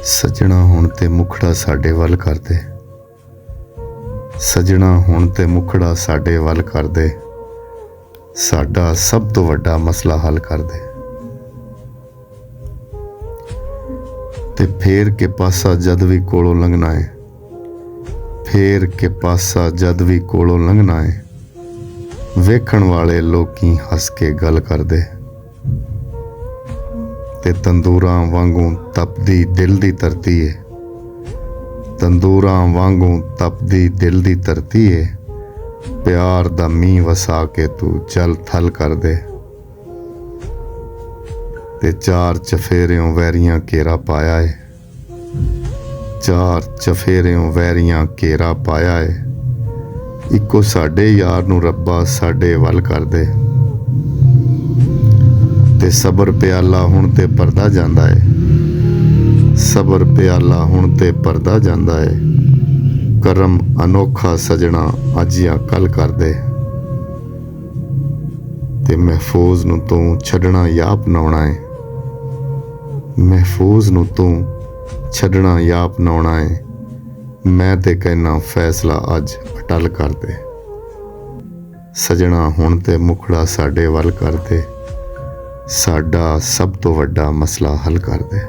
ਸਜਣਾ ਹੁਣ ਤੇ ਮੁਖੜਾ ਸਾਡੇ ਵੱਲ ਕਰਦੇ, ਸਜਣਾ ਹੁਣ ਤੇ ਮੁਖੜਾ ਸਾਡੇ ਵੱਲ ਕਰਦੇ, ਸਾਡਾ ਸਭ ਤੋਂ ਵੱਡਾ ਮਸਲਾ ਹੱਲ ਕਰਦੇ। ਤੇ ਫੇਰ ਕੇ ਪਾਸਾ ਜਦ ਵੀ ਕੋਲੋਂ ਲੰਘਣਾ ਏ, ਫੇਰ ਕੇ ਪਾਸਾ ਜਦ ਵੀ ਕੋਲੋਂ ਲੰਘਣਾ ਏ, ਵੇਖਣ ਵਾਲੇ ਲੋਕੀ ਹੱਸ ਕੇ ਗੱਲ ਕਰਦੇ। ਤੇ ਤੰਦੂਰਾਂ ਵਾਂਗੂ ਤਪਦੀ ਦਿਲ ਦੀ ਧਰਤੀ ਏ, ਤੰਦੂਰਾਂ ਵਾਂਗੂ ਤਪਦੀ ਦਿਲ ਦੀ ਧਰਤੀ ਏ, ਪਿਆਰ ਦਾ ਮੀਂਹ ਵਸਾ ਕੇ ਤੂੰ ਜਲ ਥਲ ਕਰ ਦੇ। ਤੇ ਚਾਰ ਚਫੇਰਿਓਂ ਵੈਰੀਆਂ ਘੇਰਾ ਪਾਇਆ ਏ, ਚਾਰ ਚਫੇਰਿਓਂ ਵੈਰੀਆਂ ਘੇਰਾ ਪਾਇਆ ਏ, ਇੱਕੋ ਸਾਡੇ ਯਾਰ ਨੂੰ ਰੱਬਾ ਸਾਡੇ ਵੱਲ ਕਰ ਦੇ। ਤੇ ਸਬਰ ਪਿਆਲਾ ਹੁਣ ਤੇ ਭਰਦਾ ਜਾਂਦਾ ਏ, ਸਬਰ ਪਿਆਲਾ ਹੁਣ ਤੇ ਭਰਦਾ ਜਾਂਦਾ ਏ, ਕਰਮ ਅਨੋਖਾ ਸਜਣਾ ਅੱਜ ਜਾਂ ਕੱਲ ਕਰ ਦੇ। ਤੇ ਮਹਿਫੂਜ਼ ਨੂੰ ਤੂੰ ਛੱਡਣਾ ਜਾਂ ਅਪਣਾਉਣਾ ਏ, ਮਹਿਫੂਜ਼ ਨੂੰ ਤੂੰ ਛੱਡਣਾ ਜਾਂ ਅਪਣਾਉਣਾ ਏ, ਮੈਂ ਤੇ ਕਹਿਣਾ ਫੈਸਲਾ ਅੱਜ ਅਟਲ ਕਰ ਦੇ। ਸਜਣਾ ਹੁਣ ਤੇ ਮੁਖੜਾ ਸਾਡੇ ਵੱਲ ਕਰ ਦੇ, ਸਾਡਾ ਸਭ ਤੋਂ ਵੱਡਾ ਮਸਲਾ ਹੱਲ ਕਰ ਦੇ।